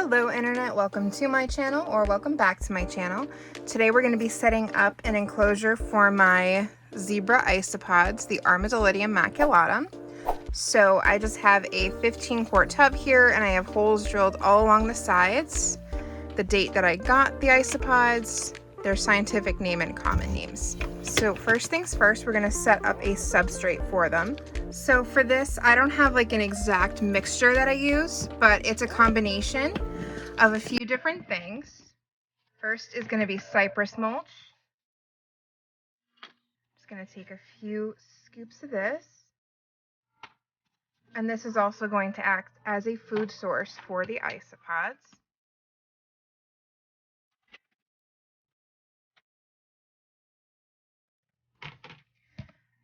Hello Internet, welcome to my channel, or welcome back to my channel. Today we're going to be setting up an enclosure for my Zebra Isopods, the Armadillidium maculatum. So I just have a 15-quart tub here and I have holes drilled all along the sides. The date that I got the isopods, their scientific name and common names. So first things first, we're going to set up a substrate for them. So for this, I don't have like an exact mixture that I use, but it's a combination of a few different things. First is going to be cypress mulch. Just going to take a few scoops of this. And this is also going to act as a food source for the isopods.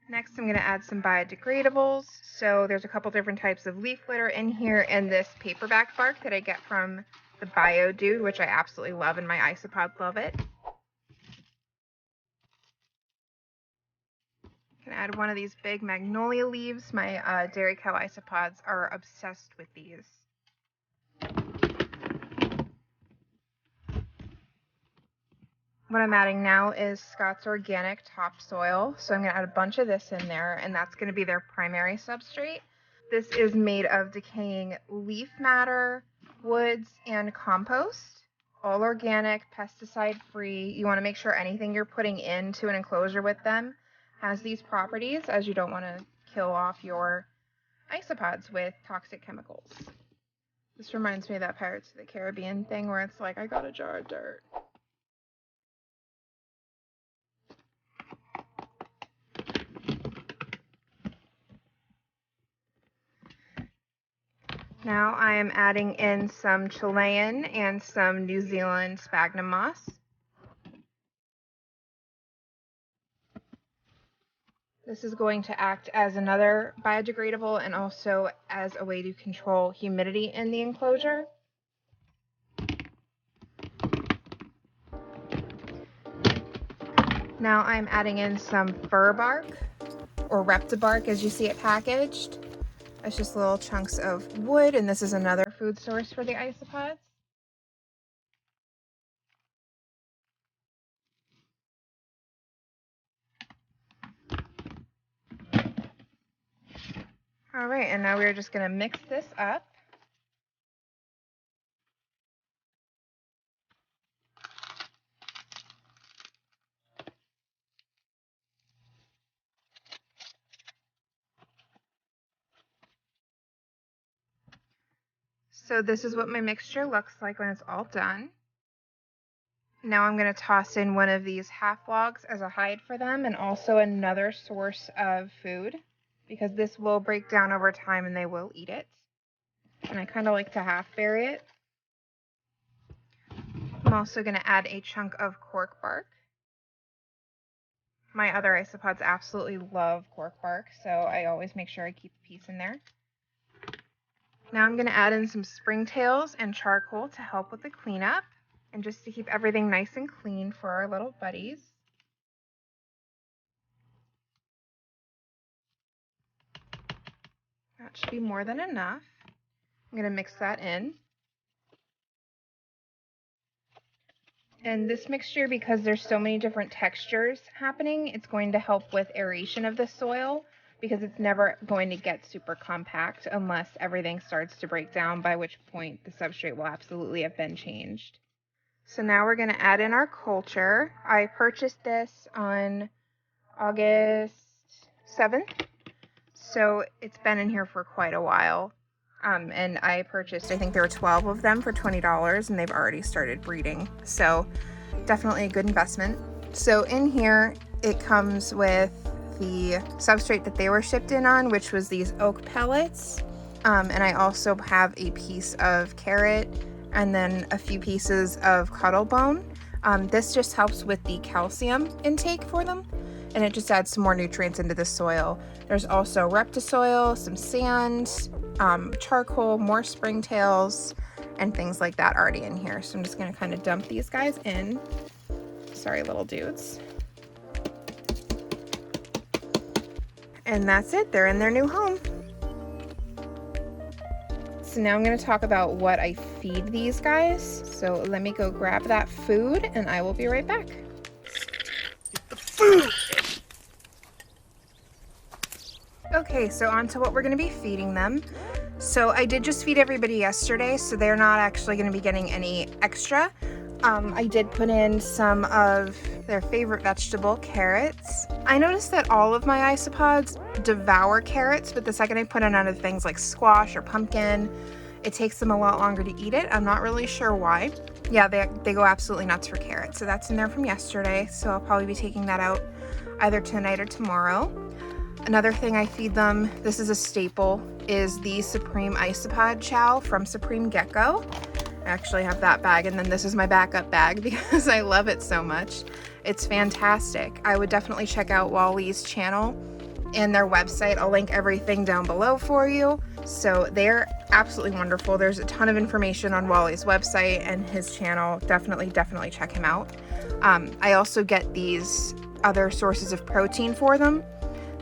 Next, I'm going to add some biodegradables. So there's a couple different types of leaf litter in here, and this paperback bark that I get from the Biodude, which I absolutely love, and my isopods love it. I'm going to add one of these big magnolia leaves. My dairy cow isopods are obsessed with these. What I'm adding now is Scott's Organic topsoil. So I'm going to add a bunch of this in there, and that's going to be their primary substrate. This is made of decaying leaf matter, woods, and compost. All organic, pesticide-free. You want to make sure anything you're putting into an enclosure with them has these properties, as you don't want to kill off your isopods with toxic chemicals. This reminds me of that Pirates of the Caribbean thing where it's like, I got a jar of dirt. Now I am adding in some Chilean and some New Zealand sphagnum moss. This is going to act as another biodegradable and also as a way to control humidity in the enclosure. Now I'm adding in some fir bark, or reptibark as you see it packaged. It's just little chunks of wood, and this is another food source for the isopods. All right, and now we're just going to mix this up. So this is what my mixture looks like when it's all done. Now I'm going to toss in one of these half logs as a hide for them, and also another source of food, because this will break down over time and they will eat it. And I kind of like to half bury it. I'm also going to add a chunk of cork bark. My other isopods absolutely love cork bark, so I always make sure I keep a piece in there. Now I'm going to add in some springtails and charcoal to help with the cleanup, and just to keep everything nice and clean for our little buddies. That should be more than enough. I'm going to mix that in. And this mixture, because there's so many different textures happening, it's going to help with aeration of the soil, because it's never going to get super compact unless everything starts to break down, by which point the substrate will absolutely have been changed. So now we're going to add in our culture. I purchased this on August 7th, so it's been in here for quite a while. And I purchased, I think there were 12 of them for $20, and they've already started breeding. So definitely a good investment. So in here, it comes with the substrate that they were shipped in on, which was these oak pellets. And I also have a piece of carrot and then a few pieces of cuttle bone. This just helps with the calcium intake for them, and it just adds some more nutrients into the soil. There's also reptisoil, some sand, charcoal, more springtails, and things like that already in here. So I'm just going to kind of dump these guys in. Sorry, little dudes. And that's it. They're in their new home. So now I'm going to talk about what I feed these guys. So let me go grab that food and I will be right back. The food! Okay, so on to what we're going to be feeding them. So I did just feed everybody yesterday, so they're not actually going to be getting any extra. I did put in some of their favorite vegetable, carrots. I noticed that all of my isopods devour carrots, but the second I put in other things like squash or pumpkin, it takes them a lot longer to eat it. I'm not really sure why. Yeah, they go absolutely nuts for carrots. So that's in there from yesterday, so I'll probably be taking that out either tonight or tomorrow. Another thing I feed them, this is a staple, is the Supreme Isopod chow from Supreme Gecko. I actually have that bag, and then this is my backup bag because I love it so much. It's fantastic. I would definitely check out Wally's channel and their website. I'll link everything down below for you. So they're absolutely wonderful. There's a ton of information on Wally's website and his channel. Definitely check him out. I also get these other sources of protein for them.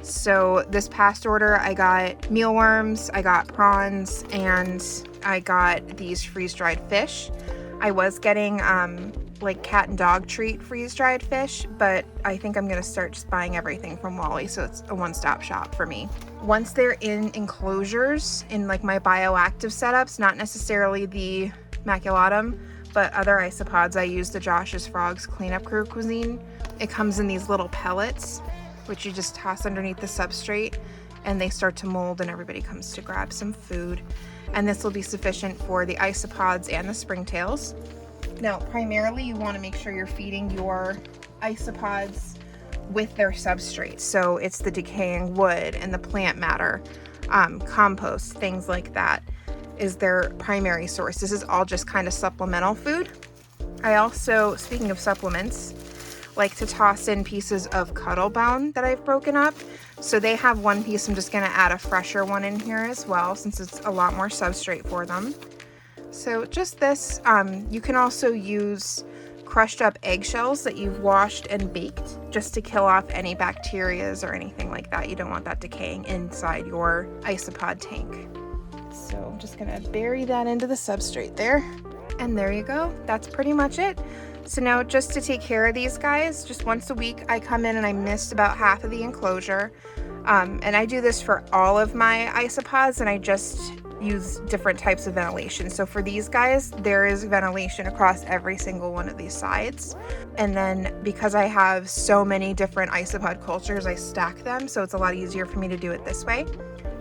So this past order, I got mealworms, I got prawns, and I got these freeze-dried fish. I was getting like cat and dog treat freeze-dried fish, but I think I'm gonna start just buying everything from Wally, so it's a one-stop shop for me. Once they're in enclosures, in like my bioactive setups, not necessarily the maculatum, but other isopods, I use the Josh's Frogs Cleanup Crew cuisine. It comes in these little pellets, which you just toss underneath the substrate, and they start to mold and everybody comes to grab some food. And this will be sufficient for the isopods and the springtails. Now, primarily you want to make sure you're feeding your isopods with their substrate. So it's the decaying wood and the plant matter, compost, things like that is their primary source. This is all just kind of supplemental food. I also, speaking of supplements, like to toss in pieces of cuttle bone that I've broken up. So they have one piece. I'm just going to add a fresher one in here as well, since it's a lot more substrate for them. So just this, you can also use crushed up eggshells that you've washed and baked just to kill off any bacterias or anything like that. You don't want that decaying inside your isopod tank. So I'm just going to bury that into the substrate there. And there you go. That's pretty much it. So now just to take care of these guys, just once a week I come in and I mist about half of the enclosure. And I do this for all of my isopods, and I just use different types of ventilation. So for these guys, there is ventilation across every single one of these sides. And then because I have so many different isopod cultures, I stack them, so it's a lot easier for me to do it this way.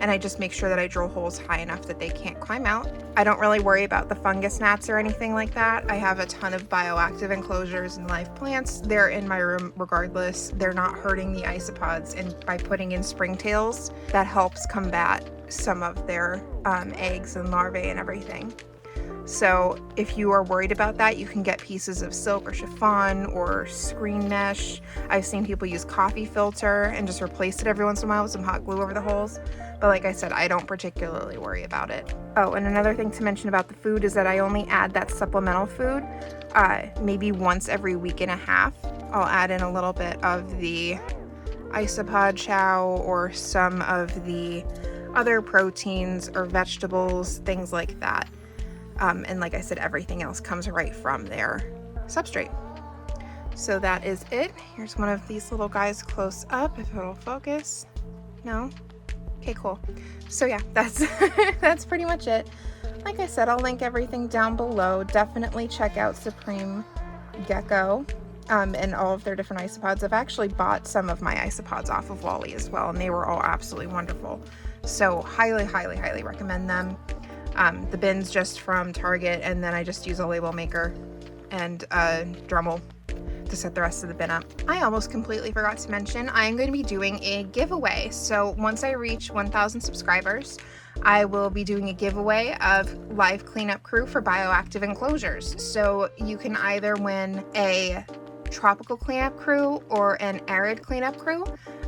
And I just make sure that I drill holes high enough that they can't climb out. I don't really worry about the fungus gnats or anything like that. I have a ton of bioactive enclosures and live plants. They're in my room regardless. They're not hurting the isopods, and by putting in springtails, that helps combat some of their eggs and larvae and everything. So if you are worried about that, you can get pieces of silk or chiffon or screen mesh. I've seen people use coffee filter and just replace it every once in a while with some hot glue over the holes. But like I said, I don't particularly worry about it. Oh, and another thing to mention about the food is that I only add that supplemental food maybe once every week and a half. I'll add in a little bit of the isopod chow or some of the other proteins or vegetables, things like that. And like I said, everything else comes right from their substrate. So that is it. Here's one of these little guys close up, if it'll focus. No? Okay, cool. So yeah, that's that's pretty much it. Like I said, I'll link everything down below. Definitely check out Supreme Gecko and all of their different isopods. I've actually bought some of my isopods off of Wally as well, and they were all absolutely wonderful. So highly recommend them. The bin's just from Target, and then I just use a label maker and a Dremel to set the rest of the bin up. I almost completely forgot to mention, I am going to be doing a giveaway. So once I reach 1,000 subscribers, I will be doing a giveaway of live cleanup crew for bioactive enclosures. So you can either win a tropical cleanup crew or an arid cleanup crew.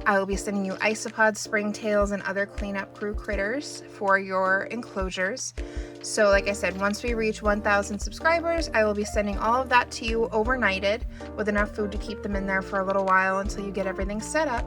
I will be sending you isopods, springtails, and other cleanup crew critters for your enclosures. So like I said, once we reach 1,000 subscribers, I will be sending all of that to you overnighted with enough food to keep them in there for a little while until you get everything set up.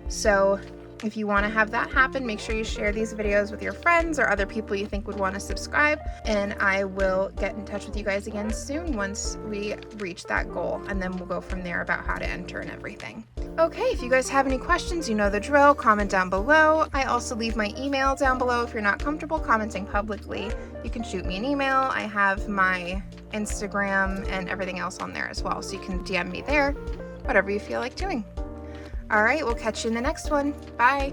So If you want to have that happen, make sure you share these videos with your friends or other people you think would want to subscribe, and I will get in touch with you guys again soon once we reach that goal, and then we'll go from there about how to enter and everything. Okay, if you guys have any questions, you know the drill, comment down below. I also leave my email down below if you're not comfortable commenting publicly. You can shoot me an email. I have my Instagram and everything else on there as well, so you can DM me there, whatever you feel like doing. All right, we'll catch you in the next one. Bye.